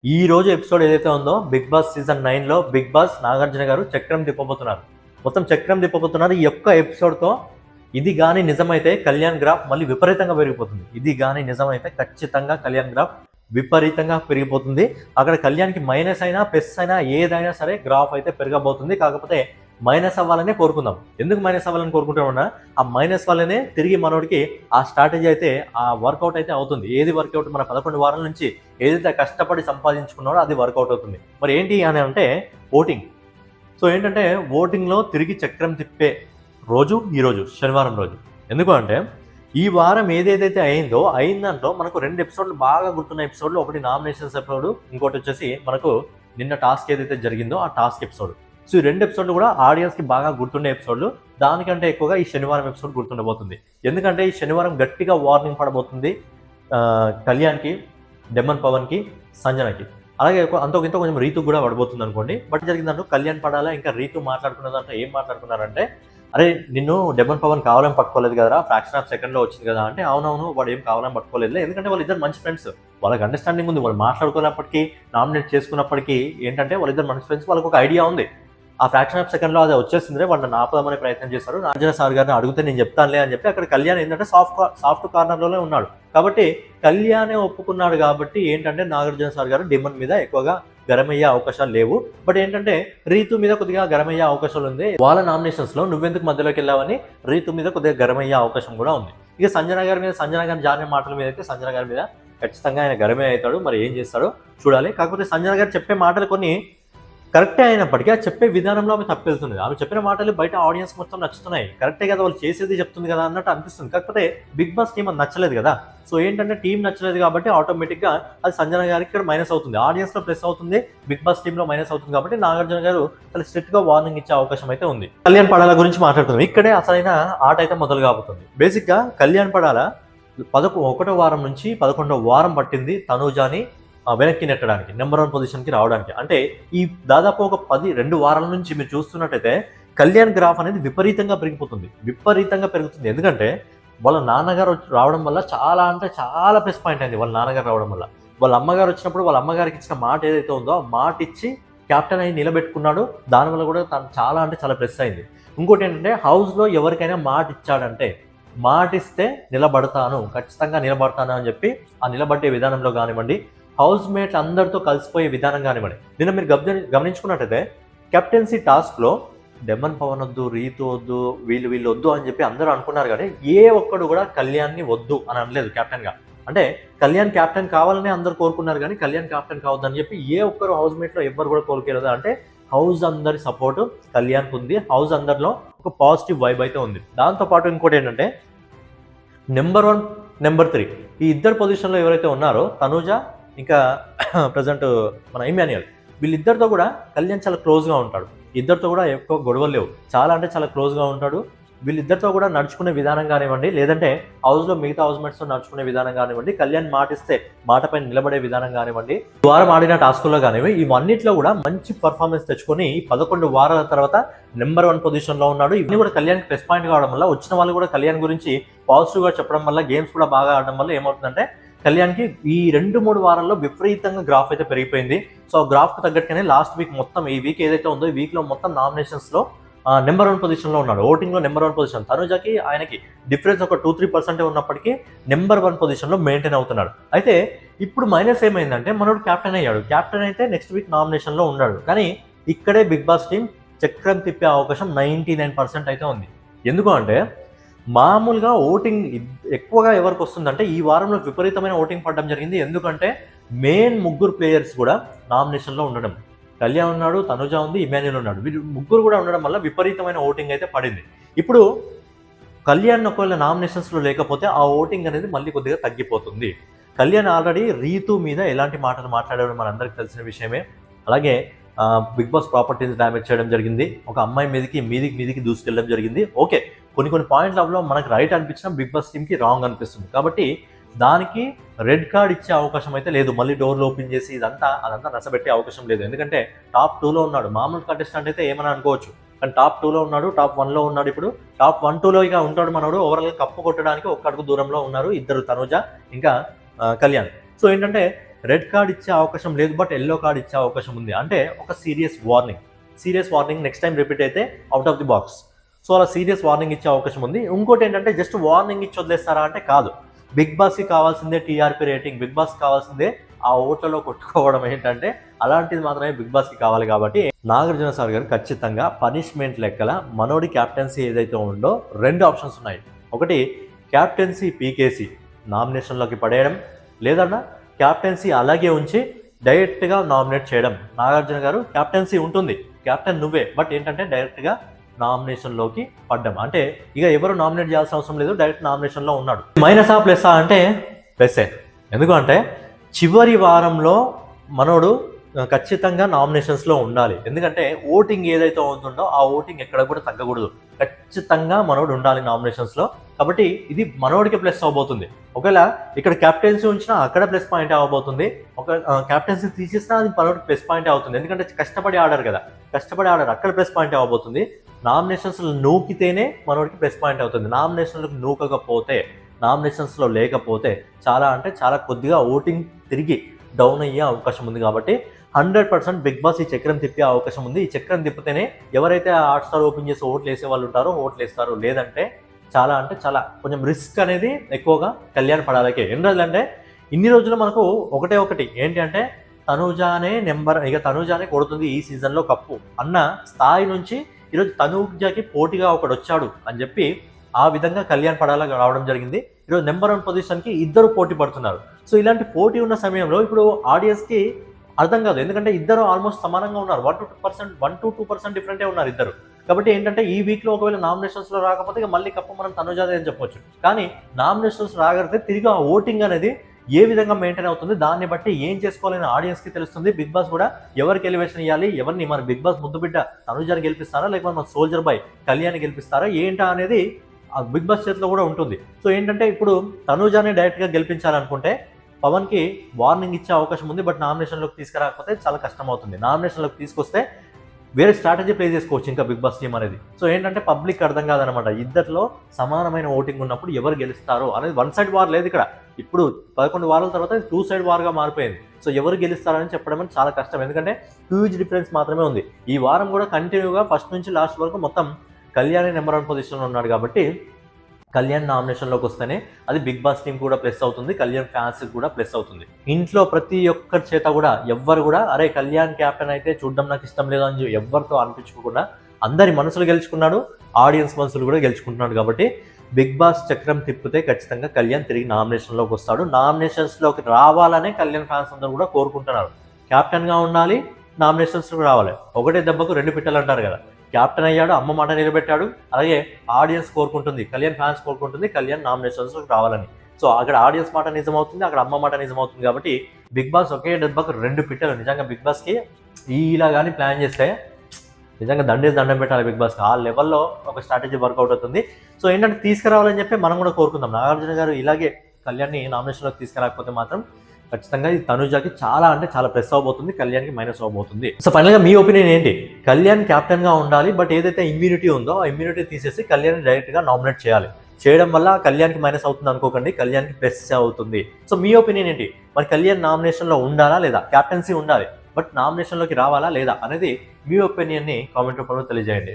ఈ రోజు ఎపిసోడ్ ఏదైతే ఉందో బిగ్ బాస్ సీజన్ 9 లో బిగ్ బాస్ నాగార్జున గారు చక్రం తిప్పబోతున్నారు. మొత్తం చక్రం తిప్పబోతున్నారు. ఈ యొక్క ఎపిసోడ్తో ఇది కానీ నిజమైతే కళ్యాణ్ గ్రాఫ్ మళ్ళీ విపరీతంగా పెరిగిపోతుంది. ఇది కానీ నిజమైతే ఖచ్చితంగా కళ్యాణ్ గ్రాఫ్ విపరీతంగా పెరిగిపోతుంది. అక్కడ కళ్యాణ్కి మైనస్ అయినా ప్లస్ అయినా ఏదైనా సరే గ్రాఫ్ అయితే పెరగబోతుంది. కాకపోతే మైనస్ అవ్వాలనే కోరుకుందాం. ఎందుకు మైనస్ అవ్వాలని కోరుకుంటామన్నా ఆ మైనస్ వల్లనే తిరిగి మనోడికి ఆ స్ట్రాటజీ అయితే ఆ వర్కౌట్ అయితే అవుతుంది. ఏది వర్కౌట్ మన 11 వారాల నుంచి ఏదైతే కష్టపడి సంపాదించుకున్నాడో అది వర్కౌట్ అవుతుంది. మరి ఏంటి అని అంటే ఓటింగ్. సో ఏంటంటే ఓటింగ్లో తిరిగి చక్రం తిప్పే రోజు ఈరోజు శనివారం రోజు. ఎందుకు అంటే ఈ వారం ఏదేదైతే అయిన దాంట్లో మనకు 2 ఎపిసోడ్లు బాగా గుర్తున్న ఎపిసోడ్లు, ఒకటి నామినేషన్స్ ఎపిసోడ్, ఇంకోటి వచ్చేసి మనకు నిన్న టాస్క్ ఏదైతే జరిగిందో ఆ టాస్క్ ఎపిసోడ్. సో ఈ 2 ఎపిసోడ్లు కూడా ఆడియన్స్కి బాగా గుర్తుండే ఎపిసోడ్లు. దానికంటే ఎక్కువగా ఈ శనివారం ఎపిసోడ్ గుర్తుండబోతుంది. ఎందుకంటే ఈ శనివారం గట్టిగా వార్నింగ్ పడబోతుంది కళ్యాణ్కి, డెమన్ పవన్కి, సంజనకి. అలాగే అంతో ఇంతో కొంచెం రీతు కూడా పడబోతుంది అనుకోండి. బట్ జరిగిందంటూ కళ్యాణ్ పడాలా ఇంకా రీతు మాట్లాడుకున్న దాంట్లో ఏం మాట్లాడుకున్నారంటే, అరే నిన్ను డెమన్ పవన్ కావాలని పట్టుకోలేదు కదరా, ఫ్రాక్షన్ ఆఫ్ సెకండ్లో వచ్చింది కదా అంటే, అవునవును వాడు ఏం కావాలని పట్టుకోలేదు. ఎందుకంటే వాళ్ళిద్దరు మంచి ఫ్రెండ్స్, వాళ్ళకి అండర్స్టాండింగ్ ఉంది. వాళ్ళు మాట్లాడుకున్నప్పటికీ, నామినేట్ చేసుకున్నప్పటికీ ఏంటంటే వాళ్ళిద్దరు మంచి ఫ్రెండ్స్, వాళ్ళకి ఒక ఐడియా ఉంది. ఆ ఫ్రాక్షన్ ఆఫ్ సెకండ్లో అది వచ్చేసిందే, వాళ్ళని ఆపదామనే ప్రయత్నం చేశారు. నాగార్జున సార్ గారిని అడిగితే నేను చెప్తానులే అని చెప్పి అక్కడ కళ్యాణ్ ఏంటంటే సాఫ్ట్ కార్నర్లోనే ఉన్నాడు. కాబట్టి కళ్యాణే ఒప్పుకున్నాడు. కాబట్టి ఏంటంటే నాగార్జున సార్ గారు డిమన్ మీద ఎక్కువగా గరమయ్యే అవకాశాలు లేవు. బట్ ఏంటంటే రీతు మీద కొద్దిగా గరమయ్యే అవకాశాలు ఉంది. వాళ్ళ నామినేషన్స్లో నువ్వెందుకు మధ్యలోకి వెళ్ళావని రీతు మీద కొద్దిగా గరమయ్యే అవకాశం కూడా ఉంది. ఇక సంజన గారి జారిన మాటల మీద అయితే సంజన గారి మీద ఖచ్చితంగా ఆయన గరమే అవుతాడు. మరి ఏం చేస్తాడో చూడాలి. కాకపోతే సంజన గారు చెప్పే మాటలు కొన్ని కరెక్టే అయినప్పటికీ ఆ చెప్పే విధానంలో ఆమె తప్పెళ్తుంది. ఆమె చెప్పిన మాటలు బయట ఆడియన్స్ మొత్తం నచ్చుతున్నాయి. కరెక్టే కదా, వాళ్ళు చేసేది చెప్తుంది కదా అన్నట్టు అనిపిస్తుంది. కాకపోతే బిగ్ బాస్ టీం అది నచ్చలేదు కదా. సో ఏంటంటే టీం నచ్చలేదు కాబట్టి ఆటోమేటిక్గా అది సంజన గారికి ఇక్కడ మైనస్ అవుతుంది, ఆడియన్స్లో ప్లస్ అవుతుంది, బిగ్ బాస్ టీంలో మైనస్ అవుతుంది. కాబట్టి నాగార్జున గారు చాలా స్ట్రిక్ట్గా వార్నింగ్ ఇచ్చే అవకాశం అయితే ఉంది. కళ్యాణ్ పడాల గురించి మాట్లాడుతున్నాం. ఇక్కడే అసలైన ఆట అయితే మొదలు కాబోతుంది. బేసిక్గా కళ్యాణ్ పడాల 1వ వారం నుంచి 11వ వారం పట్టింది తనూజాని వెనక్కి నెట్టడానికి, నెంబర్ 1 పొజిషన్కి రావడానికి. అంటే ఈ దాదాపు ఒక 2 వారాల నుంచి మీరు చూస్తున్నట్టయితే కళ్యాణ్ గ్రాఫ్ అనేది విపరీతంగా పెరుగుతుంది. ఎందుకంటే వాళ్ళ నాన్నగారు రావడం వల్ల చాలా అంటే చాలా ప్లస్ పాయింట్ అయింది. వాళ్ళ నాన్నగారు రావడం వల్ల వాళ్ళ అమ్మగారు వచ్చినప్పుడు వాళ్ళ అమ్మగారికి ఇచ్చిన మాట ఏదైతే ఉందో ఆ మాట ఇచ్చి క్యాప్టెన్ అయి నిలబెట్టుకున్నాడు. దానివల్ల కూడా తను చాలా అంటే చాలా ప్లస్ అయింది. ఇంకోటి ఏంటంటే హౌస్లో ఎవరికైనా మాట ఇచ్చాడంటే, మాట ఇస్తే నిలబడతాను, ఖచ్చితంగా నిలబడతాను అని చెప్పి ఆ నిలబడే విధానంలో కానివ్వండి, హౌస్ మేట్స్ అందరితో కలిసిపోయే విధానం కానివ్వండి. నిన్న మీరు గమనించుకున్నట్టయితే కెప్టెన్సీ టాస్క్లో డెమన్ పవన్ వద్దు, రీతు వద్దు, వీళ్ళు వద్దు అని చెప్పి అందరూ అనుకున్నారు. కానీ ఏ ఒక్కడు కూడా కళ్యాణ్ని వద్దు అని అనలేదు క్యాప్టెన్గా. అంటే కళ్యాణ్ క్యాప్టెన్ కావాలని అందరూ కోరుకున్నారు, కానీ కళ్యాణ్ క్యాప్టెన్ కావద్దని చెప్పి ఏ ఒక్కరు హౌస్ మేట్లో ఎవ్వరు కూడా కోరుకోలేదు. అంటే హౌస్ అందరి సపోర్టు కళ్యాణ్కి ఉంది. హౌస్ అందరిలో ఒక పాజిటివ్ వైబ్ అయితే ఉంది. దాంతోపాటు ఇంకోటి ఏంటంటే నెంబర్ 1, నెంబర్ 3 ఈ ఇద్దరు పొజిషన్లో ఎవరైతే ఉన్నారో తనూజ ఇంకా ప్రజెంట్ మన ఇమాన్యుయల్, వీళ్ళిద్దరితో కూడా కళ్యాణ్ చాలా క్లోజ్గా ఉంటాడు. ఇద్దరితో కూడా ఎక్కువ గొడవలు లేవు, చాలా అంటే చాలా క్లోజ్గా ఉంటాడు. వీళ్ళిద్దరితో కూడా నడుచుకునే విధానం కానివ్వండి, లేదంటే హౌస్లో మిగతా హౌస్ మేట్స్తో నడుచుకునే విధానం కానివ్వండి, కళ్యాణ్ మాటిస్తే మాటపై నిలబడే విధానం కానివ్వండి, వారం ఆడిన టాస్కుల్లో కానివ్వండి, ఇవన్నిట్లో కూడా మంచి పర్ఫార్మెన్స్ తెచ్చుకొని 11 వారాల తర్వాత నెంబర్ 1 పొజిషన్లో ఉన్నాడు. ఇవన్నీ కూడా కళ్యాణ్కి ప్లస్ పాయింట్ కావడం వల్ల, వచ్చిన వాళ్ళు కూడా కళ్యాణ్ గురించి పాజిటివ్గా చెప్పడం వల్ల, గేమ్స్ కూడా బాగా ఆడడం వల్ల ఏమవుతుందంటే కళ్యాణ్కి ఈ 2-3 వారాల్లో విపరీతంగా గ్రాఫ్ అయితే పెరిగిపోయింది. సో గ్రాఫ్కి తగ్గట్టుగానే లాస్ట్ వీక్ మొత్తం, ఈ వీక్ ఏదైతే ఉందో ఈ వీక్లో మొత్తం నామినేషన్స్లో నెంబర్ 1 పొజిషన్లో ఉన్నాడు. ఓటింగ్లో నెంబర్ 1 పొజిషన్. తనుజకి ఆయనకి డిఫరెన్స్ ఒక 2-3% ఉన్నప్పటికీ నెంబర్ 1 పొజిషన్లో మెయింటైన్ అవుతున్నాడు. అయితే ఇప్పుడు మైనస్ ఏమైందంటే మనోడు క్యాప్టెన్ అయ్యాడు. క్యాప్టెన్ అయితే నెక్స్ట్ వీక్ నామినేషన్లో ఉన్నాడు. కానీ ఇక్కడే బిగ్ బాస్ టీం చక్రం తిప్పే అవకాశం 99% అయితే ఉంది. ఎందుకు అంటే మామూలుగా ఓటింగ్ ఎక్కువగా ఎవరికి వస్తుందంటే ఈ వారంలో విపరీతమైన ఓటింగ్ పడడం జరిగింది. ఎందుకంటే మెయిన్ 3 ప్లేయర్స్ కూడా నామినేషన్లో ఉండడం, కళ్యాణ్ ఉన్నాడు, తనుజ ఉంది, ఇమాన్యుయల్ ఉన్నాడు, వీళ్ళు 3 కూడా ఉండడం వల్ల విపరీతమైన ఓటింగ్ అయితే పడింది. ఇప్పుడు కళ్యాణ్ ఒకవేళ నామినేషన్స్లో లేకపోతే ఆ ఓటింగ్ అనేది మళ్ళీ కొద్దిగా తగ్గిపోతుంది. కళ్యాణ్ ఆల్రెడీ రీతు మీద ఎలాంటి మాటలు మాట్లాడాడో మనందరికీ తెలిసిన విషయమే. అలాగే బిగ్ బాస్ ప్రాపర్టీని డ్యామేజ్ చేయడం జరిగింది, ఒక అమ్మాయి మీదికి దూసుకెళ్ళడం జరిగింది. ఓకే, కొన్ని పాయింట్లలో మనకు రైట్ అనిపించినా బిగ్ బాస్ టీమ్కి రాంగ్ అనిపిస్తుంది. కాబట్టి దానికి రెడ్ కార్డ్ ఇచ్చే అవకాశం అయితే లేదు. మళ్ళీ డోర్లు ఓపెన్ చేసి అదంతా నచ్చబెట్టే అవకాశం లేదు. ఎందుకంటే టాప్ 2లో ఉన్నాడు. మామూలు కంటెస్టెంట్ అయితే ఏమైనా అనుకోవచ్చు, కానీ టాప్ 2లో ఉన్నాడు, టాప్ 1లో ఉన్నాడు. ఇప్పుడు టాప్ 1-2లో ఇక ఉంటాడు మనోడు. ఓవరాల్గా కప్పు కొట్టడానికి ఒక్క అడుగు దూరంలో ఉన్నారు ఇద్దరు, తనుజ ఇంకా కళ్యాణ్. సో ఏంటంటే రెడ్ కార్డ్ ఇచ్చే అవకాశం లేదు, బట్ ఎల్లో కార్డ్ ఇచ్చే అవకాశం ఉంది. అంటే ఒక serious warning next time repeat అయితే out of the box. So అలా సీరియస్ వార్నింగ్ ఇచ్చే అవకాశం ఉంది. ఇంకోటి ఏంటంటే జస్ట్ వార్నింగ్ ఇచ్చి వదిలేస్తారా అంటే కాదు. బిగ్ బాస్కి కావాల్సిందే టీఆర్పీ రేటింగ్, బిగ్ బాస్కి కావాల్సిందే ఆ ఓట్లలో కొట్టుకోవడం ఏంటంటే అలాంటిది మాత్రమే బిగ్ బాస్కి కావాలి. కాబట్టి నాగార్జున సార్ గారు ఖచ్చితంగా పనిష్మెంట్ లెక్కల మనోడి క్యాప్టెన్సీ ఏదైతే ఉందో 2 ఆప్షన్స్ ఉన్నాయి. ఒకటి క్యాప్టెన్సీ పీకేసి నామినేషన్లోకి పడేయడం, లేదన్నా క్యాప్టెన్సీ అలాగే ఉంచి డైరెక్ట్గా నామినేట్ చేయడం. నాగార్జున గారు క్యాప్టెన్సీ ఉంటుంది, క్యాప్టెన్ నువ్వే, బట్ ఏంటంటే డైరెక్ట్గా నామినేషన్లోకి పడ్డం. అంటే ఇక ఎవరు నామినేట్ చేయాల్సిన అవసరం లేదు, డైరెక్ట్ నామినేషన్లో ఉన్నాడు. మైనసా ప్లస్సా అంటే ప్లస్సే. ఎందుకంటే చివరి వారంలో మనోడు ఖచ్చితంగా నామినేషన్స్లో ఉండాలి. ఎందుకంటే ఓటింగ్ ఏదైతే ఉంటుందో ఆ ఓటింగ్ ఎక్కడ కూడా తగ్గకూడదు, ఖచ్చితంగా మనోడు ఉండాలి నామినేషన్స్లో. కాబట్టి ఇది మనోడికి ప్లస్ అవబోతుంది. ఒకవేళ ఇక్కడ క్యాప్టెన్సీ ఉంచినా అక్కడ ప్లస్ పాయింట్ అవ్వబోతుంది, ఒక క్యాప్టెన్సీ తీసేసినా అది మనోడికి ప్లస్ పాయింట్ అవుతుంది. ఎందుకంటే కష్టపడి ఆడారు కదా, అక్కడ ప్లస్ పాయింట్ అవ్వబోతుంది. నామినేషన్స్లో నూకితేనే మనోడికి ప్లస్ పాయింట్ అవుతుంది. నామినేషన్లకు నూకకపోతే, నామినేషన్స్లో లేకపోతే చాలా అంటే చాలా కొద్దిగా ఓటింగ్ తిరిగి డౌన్ అయ్యే అవకాశం ఉంది. కాబట్టి 100% బిగ్ బాస్ ఈ చక్రం తిప్పే అవకాశం ఉంది. ఈ చక్రం తిప్పితేనే ఎవరైతే హాట్‌స్టార్ ఓపెన్ చేసి ఓట్లు వేసే వాళ్ళు ఉంటారో ఓట్లు వేస్తారు. లేదంటే చాలా అంటే చాలా కొంచెం రిస్క్ అనేది ఎక్కువగా కళ్యాణ్ పడాలకే. ఎన్ని రోజులంటే ఇన్ని రోజులు మనకు ఒకటి ఏంటి అంటే తనూజానే కొడుతుంది ఈ సీజన్లో కప్పు అన్న స్థాయి నుంచి ఈరోజు తనూజాకి పోటీగా ఒకడు వచ్చాడు అని చెప్పి ఆ విధంగా కళ్యాణ్ పడాల రావడం జరిగింది. ఈరోజు నెంబర్ 1 పొజిషన్కి ఇద్దరు పోటీ పడుతున్నారు. సో ఇలాంటి పోటీ ఉన్న సమయంలో ఇప్పుడు ఆడియన్స్కి అర్థం కాదు, ఎందుకంటే ఇద్దరు ఆల్మోస్ట్ సమానంగా ఉన్నారు. 1-2% డిఫరెంటే ఉన్నారు ఇద్దరు. కాబట్టి ఏంటంటే ఈ వీక్లో ఒకవేళ నామినేషన్స్లో రాకపోతే ఇక మళ్ళీ కప్పు మనం తనుజాదే అని చెప్పొచ్చు. కానీ నామినేషన్స్ రాగలిగితే తిరిగి ఆ ఓటింగ్ అనేది ఏ విధంగా మెయింటైన్ అవుతుంది, దాన్ని బట్టి ఏం చేసుకోవాలని ఆడియన్స్కి తెలుస్తుంది. బిగ్ బాస్ కూడా ఎవరికి ఎలివేషన్ ఇవ్వాలి, ఎవరిని మన బిగ్ బాస్ ముద్దు బిడ్డ తనుజాని గెలిపిస్తారా, లేకపోతే మన సోల్జర్ బాయ్ కళ్యాణ్ గెలిపిస్తారా ఏంటా అనేది ఆ బిగ్ బాస్ చేతిలో కూడా ఉంటుంది. సో ఏంటంటే ఇప్పుడు తనుజాని డైరెక్ట్గా గెలిపించాలనుకుంటే పవన్కి వార్నింగ్ ఇచ్చే అవకాశం ఉంది, బట్ నామినేషన్లోకి తీసుకురాకపోతే చాలా కష్టం అవుతుంది. నామినేషన్లోకి తీసుకొస్తే వేరే స్ట్రాటజీ ప్లే చేసుకోవచ్చు ఇంకా బిగ్ బాస్ టీం అనేది. సో ఏంటంటే పబ్లిక్ అర్థం కాదనమాట, ఇద్దరిలో సమానమైన ఓటింగ్ ఉన్నప్పుడు ఎవరు గెలుస్తారో అనేది 1 సైడ్ వార్ లేదు ఇక్కడ. ఇప్పుడు 11 వారాల తర్వాత 2 సైడ్ వార్గా మారిపోయింది. సో ఎవరు గెలుస్తారని చెప్పడం చాలా కష్టం, ఎందుకంటే హ్యూజ్ డిఫరెన్స్ మాత్రమే ఉంది. ఈ వారం కూడా కంటిన్యూగా ఫస్ట్ నుంచి లాస్ట్ వరకు మొత్తం కళ్యాణ్ నెంబర్ 1 పొజిషన్లో ఉన్నాడు. కాబట్టి కళ్యాణ్ నామినేషన్లోకి వస్తేనే అది బిగ్ బాస్ టీం కూడా ప్లస్ అవుతుంది, కళ్యాణ్ ఫ్యాన్స్ కూడా ప్లస్ అవుతుంది. ఇంట్లో ప్రతి ఒక్కరి చేత కూడా ఎవ్వరు కూడా అరే కళ్యాణ్ క్యాప్టెన్ అయితే చూడడం నాకు ఇష్టం లేదు అని ఎవరితో అనిపించుకోకుండా అందరి మనసులు గెలుచుకున్నాడు, ఆడియన్స్ మనసులు కూడా గెలుచుకుంటున్నాడు. కాబట్టి బిగ్ బాస్ చక్రం తిప్పితే ఖచ్చితంగా కళ్యాణ్ తిరిగి నామినేషన్లోకి వస్తాడు. నామినేషన్స్లోకి రావాలనే కళ్యాణ్ ఫ్యాన్స్ అందరూ కూడా కోరుకుంటున్నారు. క్యాప్టెన్గా ఉండాలి, నామినేషన్స్లోకి రావాలి. ఒకటే దెబ్బకు 2 పిట్టలు అంటారు కదా, క్యాప్టెన్ అయ్యాడు, అమ్మ మాట నిలబెట్టాడు. అలాగే ఆడియన్స్ కోరుకుంటుంది, కళ్యాణ్ ఫ్యాన్స్ కోరుకుంటుంది కళ్యాణ్ నామినేషన్స్లోకి రావాలని. సో అక్కడ ఆడియన్స్ మాట నిజమవుతుంది, అక్కడ అమ్మ మాట నిజమవుతుంది. కాబట్టి బిగ్ బాస్ ఒకే దెబ్బకు 2 పిట్టలు. నిజంగా బిగ్ బాస్కి ఇలా కానీ ప్లాన్ చేస్తే నిజంగా దండం పెట్టాలి బిగ్ బాస్కి. ఆ లెవెల్లో ఒక స్ట్రాటజీ వర్కౌట్ అవుతుంది. సో ఏంటంటే తీసుకురావాలని చెప్పి మనం కూడా కోరుకుందాం. నాగార్జున గారు ఇలాగే కళ్యాణ్ని నామినేషన్లోకి తీసుకురాకపోతే మాత్రం ఖచ్చితంగా ఇది తనుజాకి చాలా అంటే చాలా ప్లస్ అవబోతుంది, కళ్యాణ్కి మైనస్ అవబోతుంది. సో ఫైనల్గా మీ ఒపీనియన్ ఏంటి? కళ్యాణ్ క్యాప్టెన్గా ఉండాలి, బట్ ఏదైతే ఇమ్యూనిటీ ఉందో ఆ ఇమ్యూనిటీ తీసేసి కళ్యాణ్ డైరెక్ట్గా నామినేట్ చేయాలి. చేయడం వల్ల కళ్యాణ్కి మైనస్ అవుతుంది అనుకోకండి, కళ్యాణ్కి ప్లస్ అవుతుంది. సో మీ ఒపీనియన్ ఏంటి? మరి కళ్యాణ్ నామినేషన్లో ఉండాలా లేదా? క్యాప్టెన్సీ ఉండాలి, బట్ నామినేషన్లోకి రావాలా లేదా అనేది మీ ఒపీనియన్ని కామెంట్ రూపంలో తెలియజేయండి.